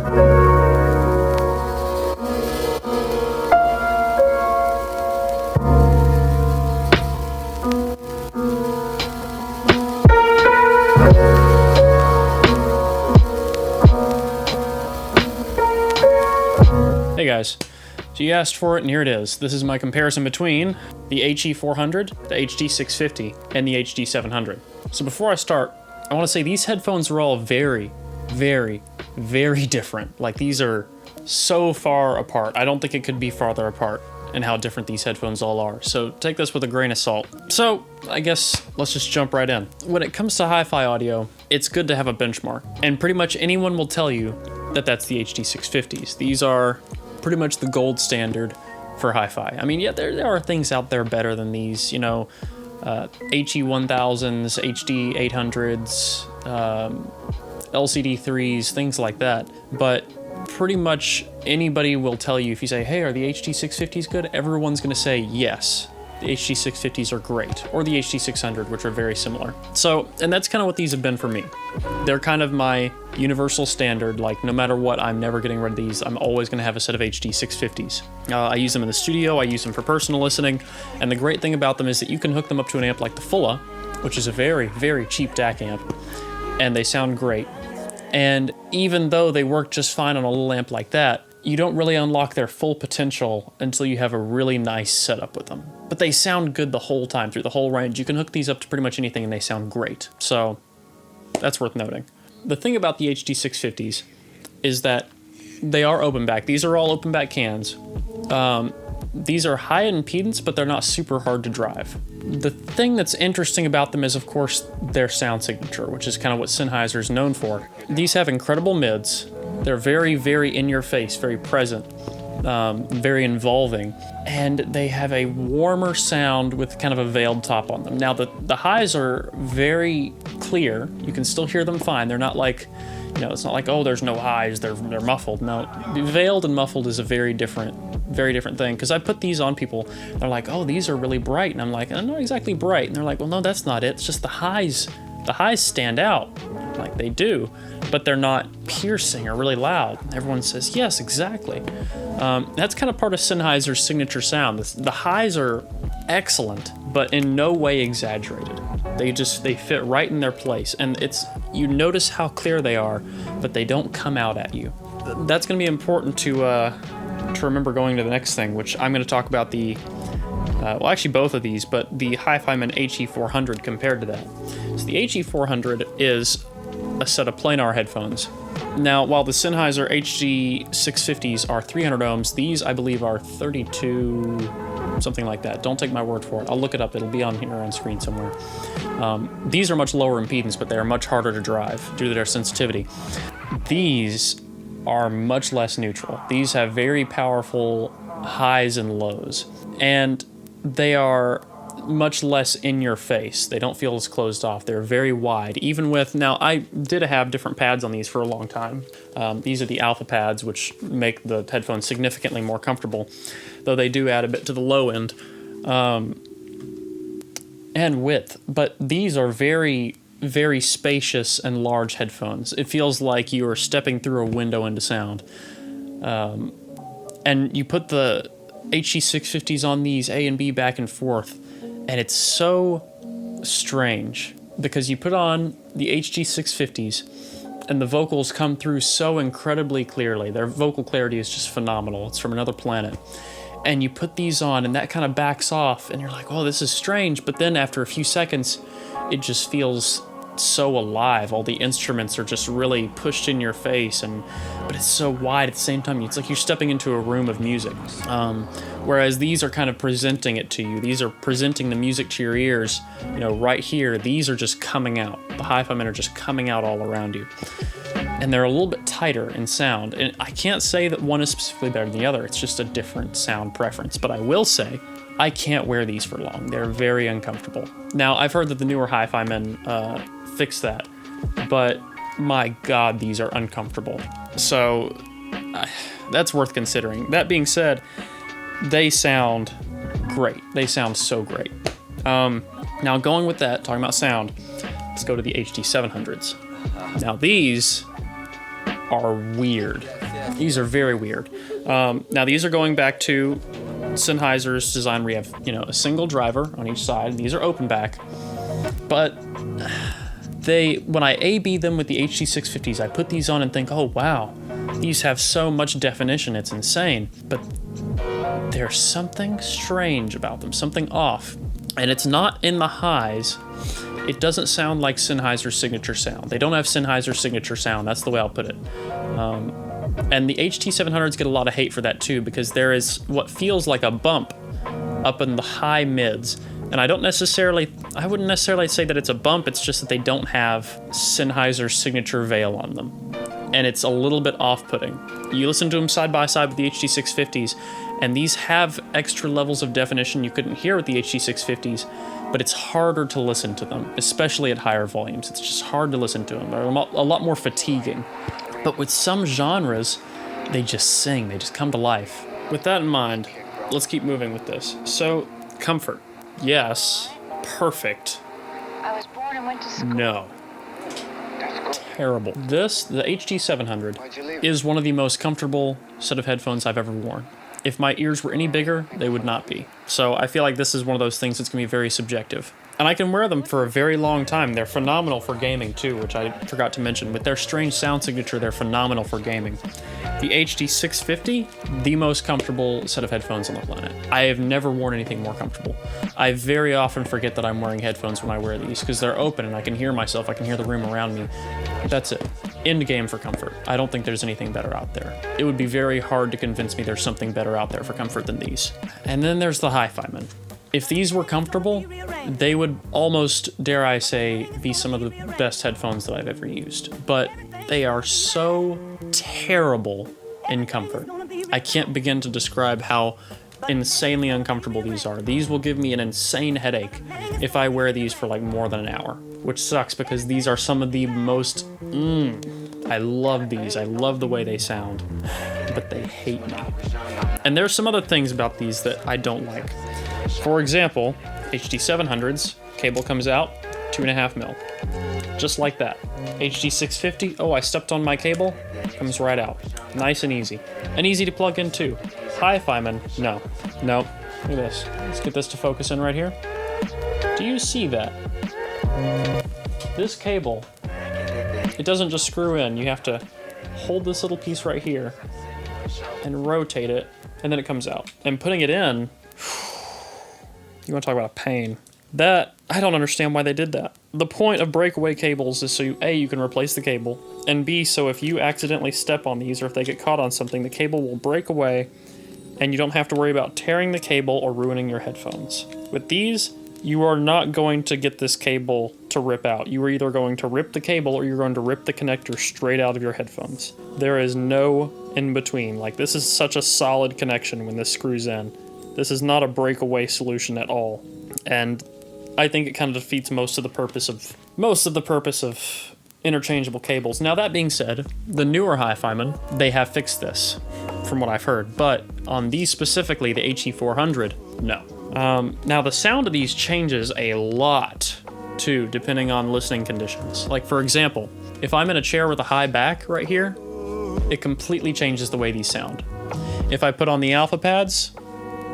Hey guys, so you asked for it and here it is. This is my comparison between the HE-400, the HD-650, and the HD-700. So before I start, I want to say these headphones are all very, very, very different. Like, these are so far apart. I don't think it could be farther apart in how different these headphones all are. So take this with a grain of salt. So I guess let's just jump right in. When it comes to hi-fi audio, it's good to have a benchmark. And pretty much anyone will tell you that that's the HD-650s. These are pretty much the gold standard for hi-fi. I mean, yeah, there are things out there better than these, you know, HE-1000s, HD-800s, LCD-3s, things like that. But pretty much anybody will tell you, if you say, hey, are the HD-650s good? Everyone's gonna say yes. The HD-650s are great, or the HD-600, which are very similar. So, and that's kind of what these have been for me. They're kind of my universal standard. Like, no matter what, I'm never getting rid of these. I'm always going to have a set of HD-650s. I use them in the studio, I use them for personal listening, and the great thing about them is that you can hook them up to an amp like the Fulla, which is a very, very cheap DAC amp, and they sound great. And even though they work just fine on a little amp like that, you don't really unlock their full potential until you have a really nice setup with them. But they sound good the whole time, through the whole range. You can hook these up to pretty much anything and they sound great. So that's worth noting. The thing about the HD-650s is that they are open back. These are all open back cans. These are high impedance, but they're not super hard to drive. The thing that's interesting about them is, of course, their sound signature, which is kind of what Sennheiser is known for. These have incredible mids. They're very, very in your face, very present, very involving, and they have a warmer sound with kind of a veiled top on them. Now, the highs are very clear. You can still hear them fine. They're not like, you know, it's not like, oh, there's no highs, they're muffled. No, veiled and muffled is a very different thing. Because I put these on people, they're like, oh, these are really bright, and I'm like, I'm not exactly bright, and they're like, well, no, that's not it. It's just the highs stand out. Like, they do, but they're not piercing or really loud. Everyone says, yes, exactly. That's kind of part of Sennheiser's signature sound. The highs are excellent, but in no way exaggerated. They fit right in their place, and you notice how clear they are, but they don't come out at you. That's going to be important to remember going to the next thing, which I'm going to talk about well, actually both of these, but the HiFiMAN HE-400 compared to that. So the HE-400 is a set of planar headphones. Now, while the Sennheiser HD-650s are 300 ohms, these, I believe, are 32, something like that. Don't take my word for it. I'll look it up. It'll be on here on screen somewhere. These are much lower impedance, but they are much harder to drive due to their sensitivity. These are much less neutral. These have very powerful highs and lows, and they are much less in your face. They don't feel as closed off. They're very wide. Even with, now I did have different pads on these for a long time. These are the alpha pads, which make the headphones significantly more comfortable, though they do add a bit to the low end and width. But these are very, very spacious and large headphones. It feels like you are stepping through a window into sound. And you put the HD-650s on these A and B back and forth, and it's so strange because you put on the HD-650s and the vocals come through so incredibly clearly. Their vocal clarity is just phenomenal. It's from another planet. And you put these on and that kind of backs off and you're like, oh, this is strange. But then after a few seconds, it just feels so alive. All the instruments are just really pushed in your face, but it's so wide at the same time. It's like you're stepping into a room of music. Whereas these are kind of presenting it to you. These are presenting the music to your ears, you know, right here. These are just coming out. The HiFiMAN are just coming out all around you. And they're a little bit tighter in sound. And I can't say that one is specifically better than the other. It's just a different sound preference. But I will say, I can't wear these for long. They're very uncomfortable. Now, I've heard that the newer HiFiMAN fix that, but my God, these are uncomfortable. So that's worth considering. That being said, they sound great. They sound so great. Now, going with that, talking about sound, let's go to the HD-700s. Now, these are weird. These are very weird. Now these are going back to Sennheiser's design where you have, a single driver on each side. These are open back. But when I A/B them with the HD-650s, I put these on and think, oh wow, these have so much definition, it's insane. But there's something strange about them, something off. And it's not in the highs. It doesn't sound like Sennheiser's signature sound. They don't have Sennheiser's signature sound, that's the way I'll put it. And the HD-700s get a lot of hate for that too, because there is what feels like a bump up in the high mids. And I wouldn't necessarily say that it's a bump, it's just that they don't have Sennheiser's signature veil on them. And it's a little bit off-putting. You listen to them side by side with the HD-650s, and these have extra levels of definition you couldn't hear with the HD-650s, but it's harder to listen to them, especially at higher volumes. It's just hard to listen to them. They're a lot more fatiguing. But with some genres, they just sing, they just come to life. With that in mind, let's keep moving with this. So, comfort. Yes. Perfect. I was born and went to school. No. Terrible. The HD-700, is one of the most comfortable set of headphones I've ever worn. If my ears were any bigger, they would not be. So I feel like this is one of those things that's going to be very subjective. And I can wear them for a very long time. They're phenomenal for gaming too, which I forgot to mention. With their strange sound signature, they're phenomenal for gaming. The HD-650, the most comfortable set of headphones on the planet. I have never worn anything more comfortable. I very often forget that I'm wearing headphones when I wear these because they're open and I can hear myself, I can hear the room around me. That's it. End game for comfort. I don't think there's anything better out there. It would be very hard to convince me there's something better out there for comfort than these. And then there's the HiFiMAN. If these were comfortable, they would almost, dare I say, be some of the best headphones that I've ever used. But they are so terrible in comfort. I can't begin to describe how insanely uncomfortable these are. These will give me an insane headache if I wear these for like more than an hour, which sucks because these are some of the most, I love these. I love the way they sound, but they hate me. And there's some other things about these that I don't like. For example, HD-700s, cable comes out, 2.5 mil. Just like that. HD-650, oh, I stepped on my cable, comes right out. Nice and easy. And easy to plug in too. HiFiMAN, no. Nope. Look at this. Let's get this to focus in right here. Do you see that? This cable, it doesn't just screw in. You have to hold this little piece right here and rotate it, and then it comes out. And putting it in, you want to talk about a pain. That, I don't understand why they did that. The point of breakaway cables is so you can replace the cable, and B, so if you accidentally step on these or if they get caught on something, the cable will break away and you don't have to worry about tearing the cable or ruining your headphones. With these, you are not going to get this cable to rip out. You are either going to rip the cable or you're going to rip the connector straight out of your headphones. There is no in between. Like, this is such a solid connection when this screws in. This is not a breakaway solution at all. And I think it kind of defeats most of the purpose of interchangeable cables. Now, that being said, the newer HiFiMAN, they have fixed this, from what I've heard. But on these specifically, the HE-400, no. Now, the sound of these changes a lot, too, depending on listening conditions. Like, for example, if I'm in a chair with a high back right here, it completely changes the way these sound. If I put on the alpha pads,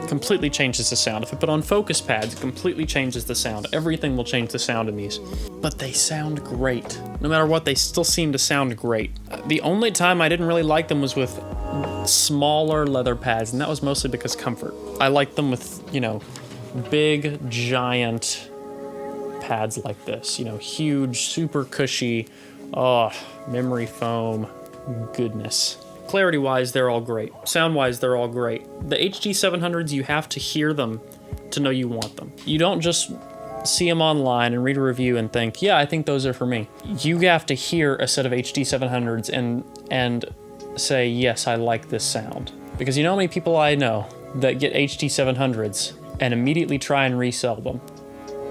completely changes the sound. If I put on focus pads, it completely changes the sound. Everything will change the sound in these. But they sound great. No matter what, they still seem to sound great. The only time I didn't really like them was with smaller leather pads, and that was mostly because comfort. I like them with, big, giant pads like this. Huge, super cushy, memory foam goodness. Clarity-wise, they're all great. Sound-wise, they're all great. The HD-700s, you have to hear them to know you want them. You don't just see them online and read a review and think, yeah, I think those are for me. You have to hear a set of HD-700s and say, yes, I like this sound. Because you know how many people I know that get HD-700s and immediately try and resell them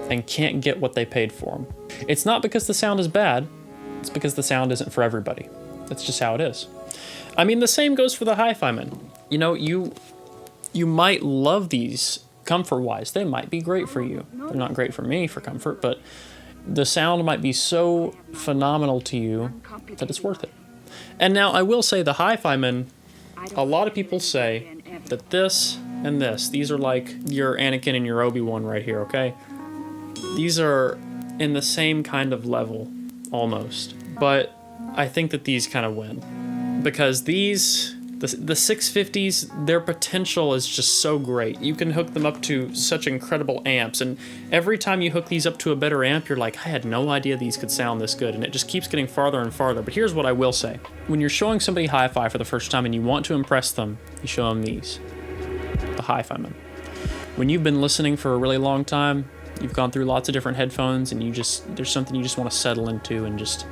and can't get what they paid for them. It's not because the sound is bad, it's because the sound isn't for everybody. That's just how it is. I mean, the same goes for the HiFiMAN. You might love these comfort-wise. They might be great for you. They're not great for me for comfort, but the sound might be so phenomenal to you that it's worth it. And now I will say the HiFiMAN, a lot of people say that this and this, these are like your Anakin and your Obi-Wan right here, okay? These are in the same kind of level, almost. But I think that these kind of win. Because these, the 650s, their potential is just so great. You can hook them up to such incredible amps, and every time you hook these up to a better amp, you're like, I had no idea these could sound this good, and it just keeps getting farther and farther. But here's what I will say. When you're showing somebody hi-fi for the first time and you want to impress them, you show them these. The HiFiMAN. When you've been listening for a really long time, you've gone through lots of different headphones, and there's something you just want to settle into and just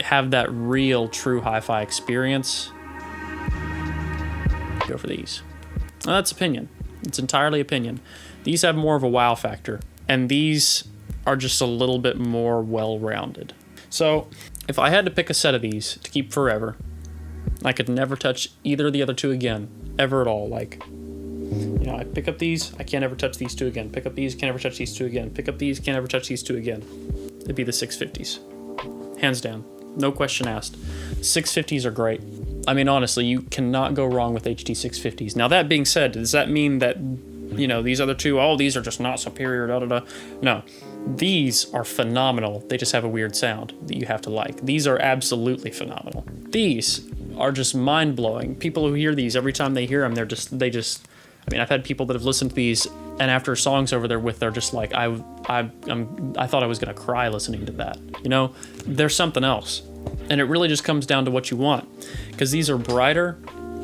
have that real, true hi-fi experience, go for these. Now, that's opinion. It's entirely opinion. These have more of a wow factor, and these are just a little bit more well-rounded. So, if I had to pick a set of these to keep forever, I could never touch either of the other two again, ever at all. Like, you know, I pick up these, I can't ever touch these two again. Pick up these, can't ever touch these two again. Pick up these, can't ever touch these two again. It'd be the 650s. Hands down. No question asked. 650s are great. I mean, honestly, you cannot go wrong with HD-650s. Now, that being said, does that mean that, you know, these other two, oh, these are just not superior, da-da-da? No. These are phenomenal. They just have a weird sound that you have to like. These are absolutely phenomenal. These are just mind-blowing. People who hear these, every time they hear them, they just I mean, I've had people that have listened to these, and after songs over there with, they're just like, I thought I was gonna cry listening to that. You know, there's something else, and it really just comes down to what you want, because these are brighter,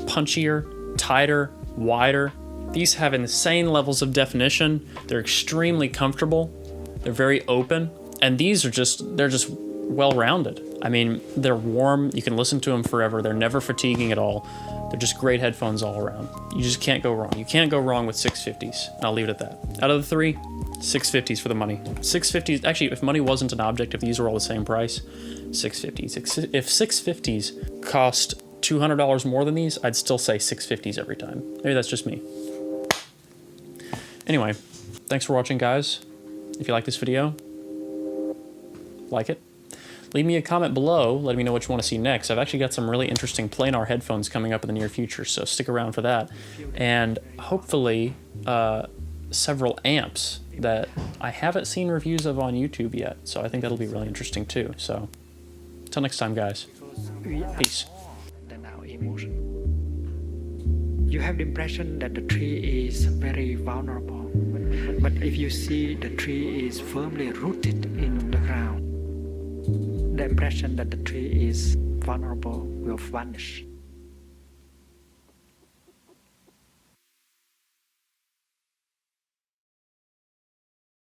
punchier, tighter, wider. These have insane levels of definition. They're extremely comfortable. They're very open, and these are they're just well-rounded. I mean, they're warm. You can listen to them forever. They're never fatiguing at all. They're just great headphones all around. You just can't go wrong. You can't go wrong with 650s. I'll leave it at that. Out of the three, 650s for the money. 650s, actually, if money wasn't an object, if these were all the same price, 650s. If 650s cost $200 more than these, I'd still say 650s every time. Maybe that's just me. Anyway, thanks for watching, guys. If you like this video, like it. Leave me a comment below, letting me know what you want to see next. I've actually got some really interesting planar headphones coming up in the near future, so stick around for that. And hopefully, several amps that I haven't seen reviews of on YouTube yet, so I think that'll be really interesting too. So, until next time, guys. Peace. Than our emotion. You have the impression that the tree is very vulnerable, but if you see the tree is firmly rooted in the ground, the impression that the tree is vulnerable will vanish.